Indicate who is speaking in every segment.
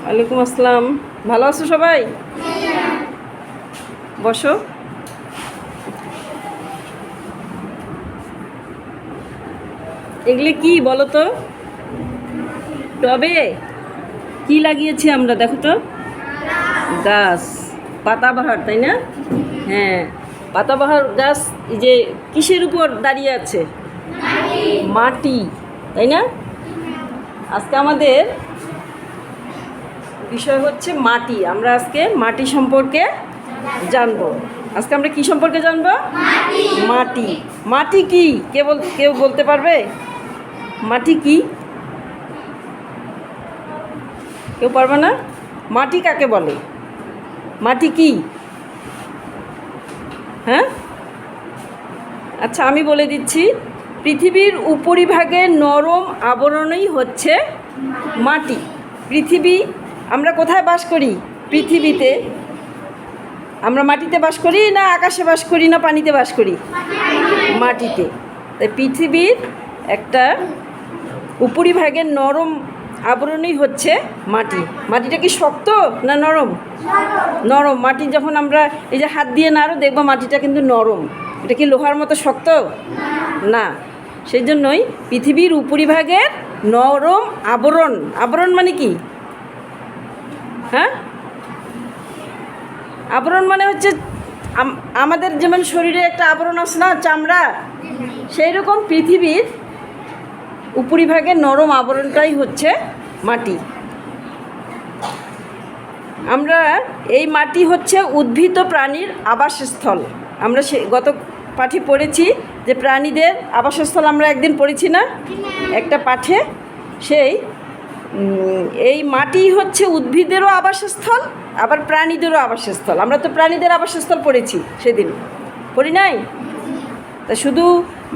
Speaker 1: ওয়ালাইকুম আসসালাম। ভালো আছো সবাই? বসো। এগুলি কি বলো তো? টবে কি লাগিয়েছি আমরা, দেখো তো। গাছ, পাতাবাহার, তাই না? হ্যাঁ, পাতাবাহার গাছ। এই যে কিসের উপর দাঁড়িয়ে আছে? মাটি, তাই না? আজকে আমাদের বিষয় হচ্ছে মাটি। আমরা আজকে মাটি সম্পর্কে জানবো। আজকে আমরা কি সম্পর্কে জানবো? মাটি। মাটি কি কেউ বলতে পারবে? মাটি কি? কেউ পারবে না? মাটি কাকে বলে? মাটি কি? হ্যাঁ, আচ্ছা আমি বলে দিচ্ছি। পৃথিবীর উপরিভাগের নরম আবরণই হচ্ছে মাটি। পৃথিবী, আমরা কোথায় বাস করি? পৃথিবীতে। আমরা মাটিতে বাস করি না আকাশে বাস করি না পানিতে বাস করি? মাটিতে। তাই পৃথিবীর একটা উপরিভাগের নরম আবরণই হচ্ছে মাটি। মাটিটা কি শক্ত না নরম? নরম। মাটি যখন আমরা এই যে হাত দিয়ে নাড়ো, দেখবো মাটিটা কিন্তু নরম। এটা কি লোহার মতো শক্ত? না। সেই জন্যই পৃথিবীর উপরিভাগের নরম আবরণ। আবরণ মানে কি? হ্যাঁ, আবরণ মানে হচ্ছে আমাদের যেমন শরীরে একটা আবরণ আছে না, চামড়া, সেই রকম পৃথিবীর উপরিভাগের নরম আবরণটাই হচ্ছে মাটি। আমরা এই মাটি হচ্ছে উদ্ভিদ ও প্রাণীর আবাসস্থল। আমরা গত পাঠে পড়েছি যে প্রাণীদের আবাসস্থল আমরা একদিন পড়েছি না একটা পাঠে। এই মাটি হচ্ছে উদ্ভিদেরও আবাসস্থল, আবার প্রাণীদেরও আবাসস্থল। আমরা তো প্রাণীদের আবাসস্থল পড়েছি সেদিন, পড়ি নাই? তা শুধু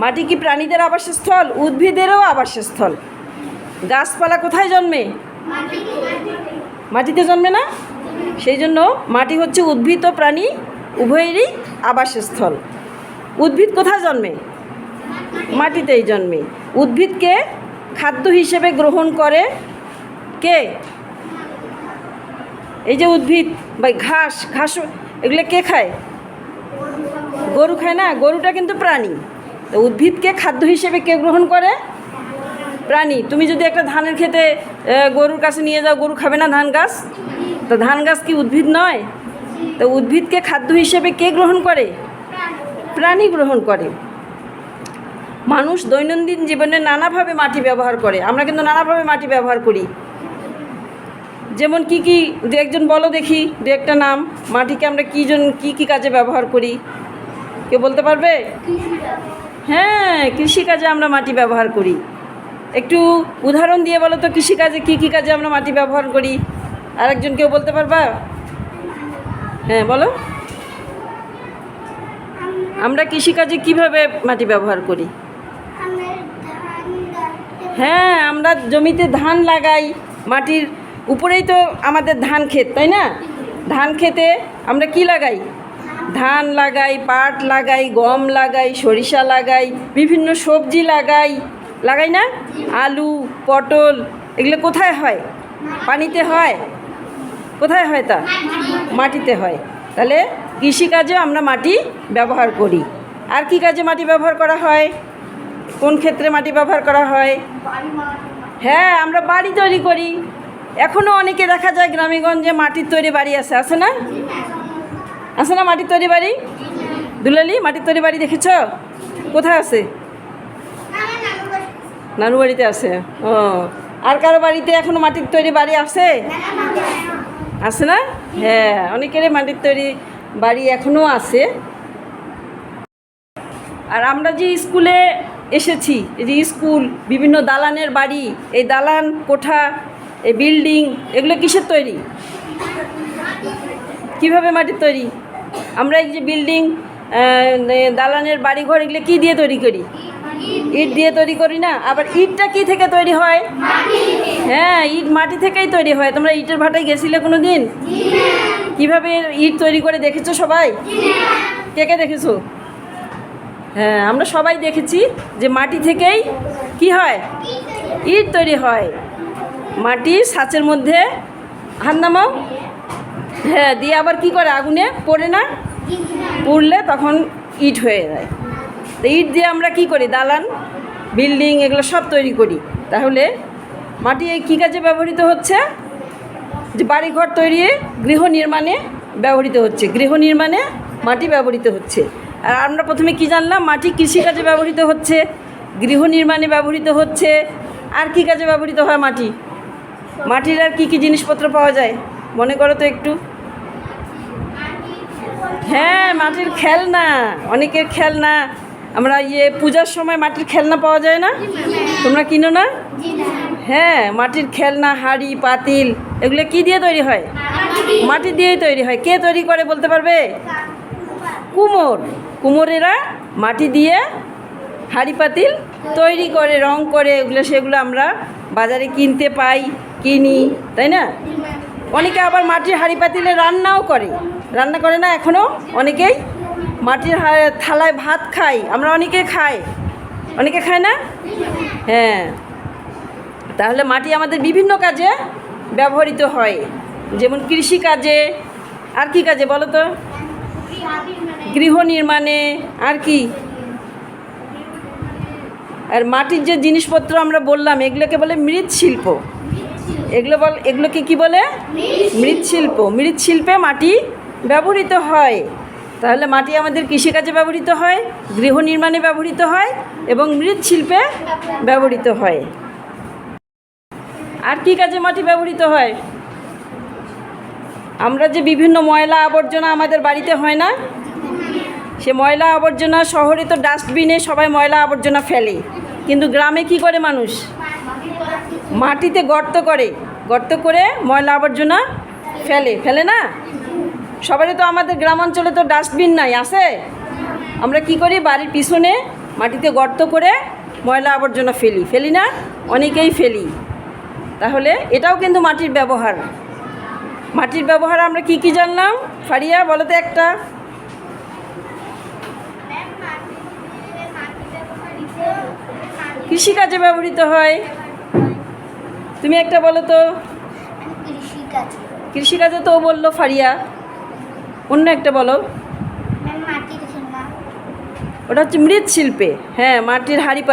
Speaker 1: মাটি কি প্রাণীদের আবাসস্থল? উদ্ভিদেরও আবাসস্থল। গাছপালা কোথায় জন্মে? মাটিতে জন্মে না? সেই জন্য মাটি হচ্ছে উদ্ভিদ ও প্রাণী উভয়েরই আবাসস্থল। উদ্ভিদ কোথায় জন্মে? মাটিতেই জন্মে। উদ্ভিদকে খাদ্য হিসেবে গ্রহণ করে কে? এই যে উদ্ভিদ বা ঘাস, এগুলো কে খায়? গরু খায় না? গরুটা কিন্তু প্রাণী। তো উদ্ভিদকে খাদ্য হিসেবে কে গ্রহণ করে? প্রাণী। তুমি যদি একটা ধানের খেতে গরুর কাছে নিয়ে যাও, গরু খাবে না ধান গাছ? তো ধান গাছ কি উদ্ভিদ নয়? তো উদ্ভিদকে খাদ্য হিসেবে কে গ্রহণ করে? প্রাণী গ্রহণ করে। মানুষ দৈনন্দিন জীবনে নানাভাবে মাটি ব্যবহার করে। আমরা কিন্তু নানাভাবে মাটি ব্যবহার করি। যেমন কি কি দু একজন বলো দেখি, দু একটা নাম। মাটিকে আমরা কি কাজে ব্যবহার করি? কেউ বলতে পারবে? হ্যাঁ, কৃষিকাজে আমরা মাটি ব্যবহার করি। একটু উদাহরণ দিয়ে বলো তো, কৃষিকাজে কি কাজে আমরা মাটি ব্যবহার করি? আরেকজন কেউ বলতে পারবা? হ্যাঁ বলো। আমরা কৃষিকাজে কিভাবে মাটি ব্যবহার করি? হ্যাঁ, আমরা জমিতে ধান লাগাই। মাটির উপরেই তো আমাদের ধান ক্ষেত, তাই না? ধান খেতে আমরা কি লাগাই? ধান লাগাই, পাট লাগাই, গম লাগাই, সরিষা লাগাই, বিভিন্ন সবজি লাগাই না? আলু, পটল, এগুলো কোথায় হয়? পানিতে হয়। কোথায় হয় তা? মাটিতে হয়। তাহলে কৃষিকাজে আমরা মাটি ব্যবহার করি। আর কি কাজে মাটি ব্যবহার করা হয়? কোন ক্ষেত্রে মাটি ব্যবহার করা হয়? হ্যাঁ, আমরা বাড়ি তৈরি করি। এখনও অনেকে দেখা যায় গ্রামেগঞ্জে মাটির তৈরি বাড়ি আছে, আছে না? আছে না মাটির তৈরি বাড়ি? দুলালি, মাটির তৈরি বাড়ি দেখেছ? কোথায় আছে? নানু বাড়িতে আছে। ও, আর কারো বাড়িতে এখনো মাটির তৈরি বাড়ি আছে? আছে না? হ্যাঁ, অনেকেরই মাটির তৈরি বাড়ি এখনও আছে। আর আমরা যে স্কুলে এসেছি, এই যে স্কুল, বিভিন্ন দালানের বাড়ি, এই দালান কোঠা, এই বিল্ডিং, এগুলো কিসের তৈরি? কিভাবে মাটির তৈরি? আমরা এই যে বিল্ডিং, দালানের বাড়িঘর, এগুলো কি দিয়ে তৈরি করি? ইট দিয়ে তৈরি করি না? আবার ইটটা কি থেকে তৈরি হয়? হ্যাঁ, ইট মাটি থেকেই তৈরি হয়। তোমরা ইটের ভাটায় গেছিলে কোনো দিন? কিভাবে ইট তৈরি করে দেখেছো সবাই? কে দেখেছো? হ্যাঁ, আমরা সবাই দেখেছি যে মাটি থেকেই কি হয়? ইট তৈরি হয়। মাটির ছাঁচের মধ্যে হাত নামাও। হ্যাঁ, দিয়ে আবার কি করে, আগুনে পড়ে না, পুড়লে তখন ইট হয়ে যায়। তো ইট দিয়ে আমরা কি করি, দালান, বিল্ডিং এগুলো সব তৈরি করি। তাহলে মাটি এই কী কাজে ব্যবহৃত হচ্ছে, যে বাড়িঘর তৈরি, গৃহ নির্মাণে ব্যবহৃত হচ্ছে। গৃহ নির্মাণে মাটি ব্যবহৃত হচ্ছে। আর আমরা প্রথমে কি জানলাম, মাটি কৃষিকাজে ব্যবহৃত হচ্ছে, গৃহ নির্মাণে ব্যবহৃত হচ্ছে। আর কি কাজে ব্যবহৃত হয় মাটি? মাটির আর কি কি জিনিসপত্র পাওয়া যায় মনে করো তো একটু। হ্যাঁ, মাটির খেলনা, অনেকের খেলনা। আমরা পূজার সময় মাটির খেলনা পাওয়া যায় না, তোমরা কিনো না? হ্যাঁ, মাটির খেলনা, হাঁড়ি পাতিল, এগুলো কি দিয়ে তৈরি হয়? মাটি দিয়েই তৈরি হয়। কে তৈরি করে বলতে পারবে? কুমোরেরা মাটি দিয়ে হাঁড়ি পাতিল তৈরি করে, রং করে, সেগুলো আমরা বাজারে কিনতে পাই, কিনি, তাই না? অনেকে আবার মাটির হাঁড়ি পাতিলে রান্নাও করে, রান্না করে না এখনও অনেকেই? মাটির থালায় ভাত খাই আমরা, অনেকে খাই, অনেকে খায় না? হ্যাঁ, তাহলে মাটি আমাদের বিভিন্ন কাজে ব্যবহৃত হয়, যেমন কৃষিকাজে। আর কি কাজে বলো তো? গৃহ নির্মাণে। আর কি? আর মাটির যে জিনিসপত্র আমরা বললাম, এগুলোকে বলে মৃৎশিল্প। এগুলোকে কি বলে? মৃৎশিল্প। মৃৎশিল্পে মাটি ব্যবহৃত হয়। তাহলে মাটি আমাদের কৃষিকাজে ব্যবহৃত হয়, গৃহ নির্মাণে ব্যবহৃত হয় এবং মৃৎশিল্পে ব্যবহৃত হয়। আর কি কাজে মাটি ব্যবহৃত হয়? আমরা যে বিভিন্ন ময়লা আবর্জনা আমাদের বাড়িতে হয় না, সে ময়লা আবর্জনা, শহরে তো ডাস্টবিনে সবাই ময়লা আবর্জনা ফেলে, কিন্তু গ্রামে কি করে মানুষ? মাটিতে গর্ত করে ময়লা আবর্জনা ফেলে না? সবারই তো, আমাদের গ্রামাঞ্চলে তো ডাস্টবিন নাই, আছে? আমরা কি করি, বাড়ির পিছনে মাটিতে গর্ত করে ময়লা আবর্জনা ফেলি না? অনেকেই ফেলি। তাহলে এটাও কিন্তু মাটির ব্যবহার। মাটির ব্যবহার আমরা কি কি জানলাম? ফারিয়া বলো তো একটা। কৃষিকাজে ব্যবহৃত হয়। তুমি একটা বলো তো। কৃষিকাজে তো বললো ফারিয়া, অন্য একটা বলো। ওটা হচ্ছে মৃৎশিল্পে। হ্যাঁ, মাটির হাঁড়ি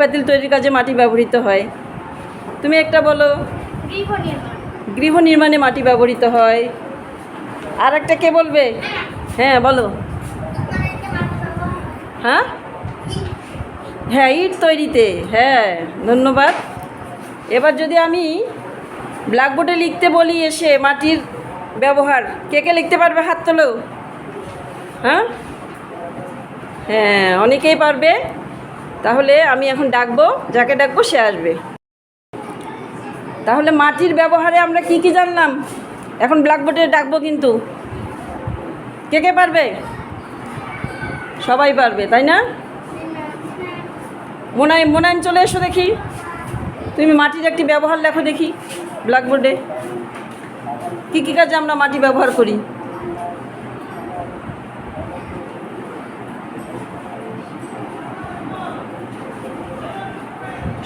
Speaker 1: পাতিল তৈরির কাজে মাটি ব্যবহৃত হয়। তুমি একটা বলো। গৃহ নির্মাণে মাটি ব্যবহৃত হয়। আর একটা কে বলবে? হ্যাঁ বলো। হ্যাঁ, ইট তৈরিতে। হ্যাঁ, ধন্যবাদ। এবার যদি আমি ব্ল্যাকবোর্ডে লিখতে বলি এসে মাটির ব্যবহার, কে লিখতে পারবে? হাত তোলো। হ্যাঁ, অনেকেই পারবে। তাহলে আমি এখন ডাকবো, যাকে ডাকবো সে আসবে। তাহলে মাটির ব্যবহারে আমরা কি কি জানলাম? এখন ব্ল্যাকবোর্ডে ডাকবো, কিন্তু কে পারবে? সবাই পারবে, তাই না? মোনায়েম চলে এসো দেখি। তুমি মাটির একটি ব্যবহার লেখো দেখি ব্ল্যাকবোর্ডে। কী কী কাজে আমরা মাটি ব্যবহার করি?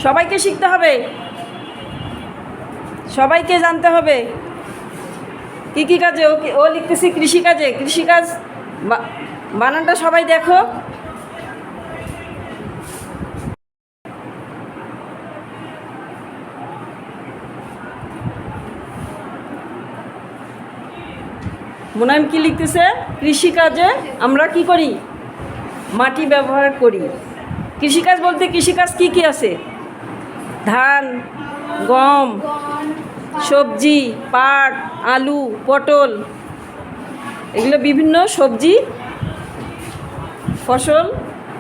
Speaker 1: সবাইকে শিখতে হবে, সবাইকে জানতে হবে কী কী কাজে। ও লিখতেছি কৃষিকাজে। কৃষিকাজ বানানটা সবাই দেখো। মোনায়েম কি লিখতেছে? কৃষিকাজে আমরা কি করি? মাটি ব্যবহার করি। কৃষিকাজ বলতে কৃষিকাজ কি কি আছে? ধান, গম, সবজি, পাট, আলু, পটল, এগুলো বিভিন্ন সবজি ফসল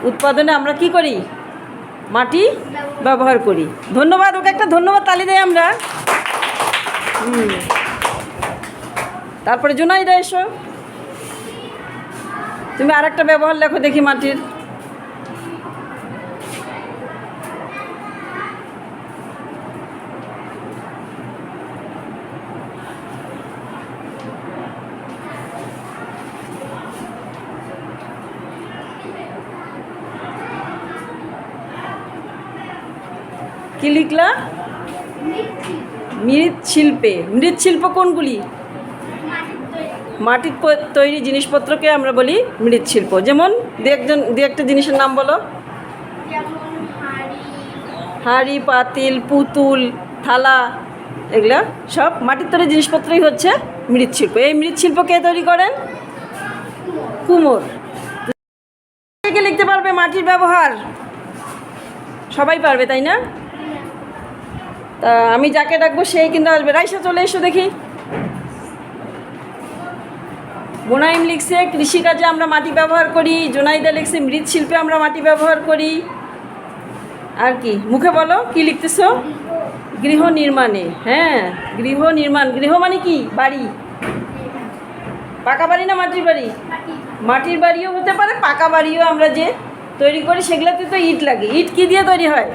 Speaker 1: উৎপাদনে আমরা কি করি? মাটি ব্যবহার করি। ধন্যবাদ। ওকে একটা ধন্যবাদ তালি দেয় আমরা। তারপরে জুনাইদা এসো, তুমি আর একটা ব্যবহার লেখো দেখি মাটির। কি লিখলা? মৃৎশিল্প কোনগুলি? মাটির তৈরি জিনিসপত্রকে আমরা বলি মৃৎশিল্প। যেমন দু একটা জিনিসের নাম বলো। হাঁড়ি, পাতিল, পুতুল, থালা, এগুলা সব মাটির তৈরি জিনিসপত্রই হচ্ছে মৃৎশিল্প। এই মৃৎশিল্প কে তৈরি করেন? কুমোর। কে লিখতে পারবে মাটির ব্যবহার? সবাই পারবে, তাই না? তা আমি যাকে ডাকবো সেই কিন্তু আসবে। রাইসা চলে এসো দেখি। মোনাইম লিখছে কৃষিকাজে আমরা মাটি ব্যবহার করি। জোনাইদা লিখছে মৃৎশিল্পে আমরা মাটি ব্যবহার করি। আর কি মুখে বলো কি লিখতেছো? গৃহ নির্মাণে। হ্যাঁ, গৃহ নির্মাণ। গৃহ মানে কি? বাড়ি। পাকা বাড়ি না মাটির বাড়ি? মাটির বাড়িও হতে পারে, পাকা বাড়িও আমরা যে তৈরি করি সেগুলোতে তো ইট লাগে। ইট কি দিয়ে তৈরি হয়?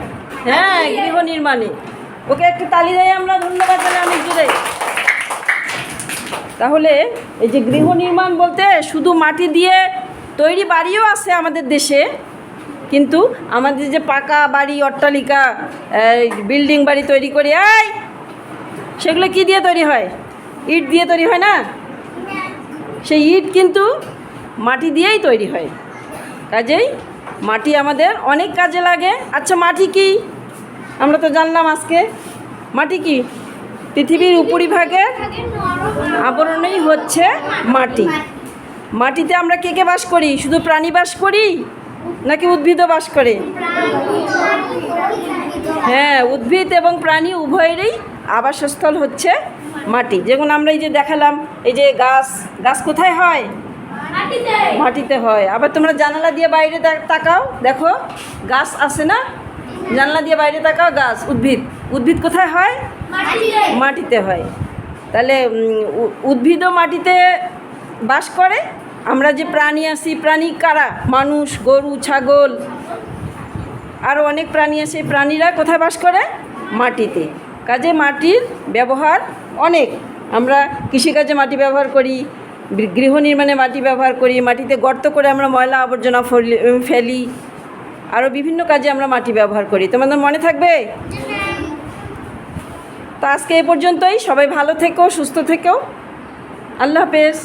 Speaker 1: হ্যাঁ, গৃহ নির্মাণে। ওকে একটু তালি দেয় আমরা, ধন্যবাদ জানাই অনেক জোরে। তাহলে এই যে গৃহ নির্মাণ বলতে শুধু মাটি দিয়ে তৈরি বাড়িও আছে আমাদের দেশে, কিন্তু আমাদের যে পাকা বাড়ি, অট্টালিকা, বিল্ডিং বাড়ি তৈরি করি, সেগুলো কি দিয়ে তৈরি হয়? ইট দিয়ে তৈরি হয় না? সেই ইট কিন্তু মাটি দিয়েই তৈরি হয়। কাজেই মাটি আমাদের অনেক কাজে লাগে। আচ্ছা, মাটি কি? আমরা তো জানলাম আজকে। মাটি কি? পৃথিবীর উপরিভাগের আবরণই হচ্ছে মাটি। মাটিতে আমরা কে কে বাস করি? শুধু প্রাণী বাস করি নাকি উদ্ভিদও বাস করে? হ্যাঁ, উদ্ভিদ এবং প্রাণী উভয়েরই আবাসস্থল হচ্ছে মাটি। যেমন আমরা এই যে দেখালাম, এই যে গাছ কোথায় হয়? মাটিতে হয়। আবার তোমরা জানালা দিয়ে বাইরে তাকাও, দেখো গাছ আছে না? জানলা দিয়ে বাইরে তাকাও, গাছ। উদ্ভিদ কোথায় হয়? মাটিতে হয়। তাহলে উদ্ভিদও মাটিতে বাস করে। আমরা যে প্রাণী আছি, প্রাণী কারা? মানুষ, গরু, ছাগল, আরও অনেক প্রাণী আছে। প্রাণীরা কোথায় বাস করে? মাটিতে। কাজে মাটির ব্যবহার অনেক। আমরা কৃষিকাজে মাটি ব্যবহার করি, গৃহ নির্মাণে মাটি ব্যবহার করি, মাটিতে গর্ত করে আমরা ময়লা আবর্জনা ফেলি, আরও বিভিন্ন কাজে আমরা মাটি ব্যবহার করি। তোমাদের মনে থাকবে? তো আজকে এ পর্যন্তই। সবাই ভালো থেকো, সুস্থ থেকো। আল্লাহ হাফেজ।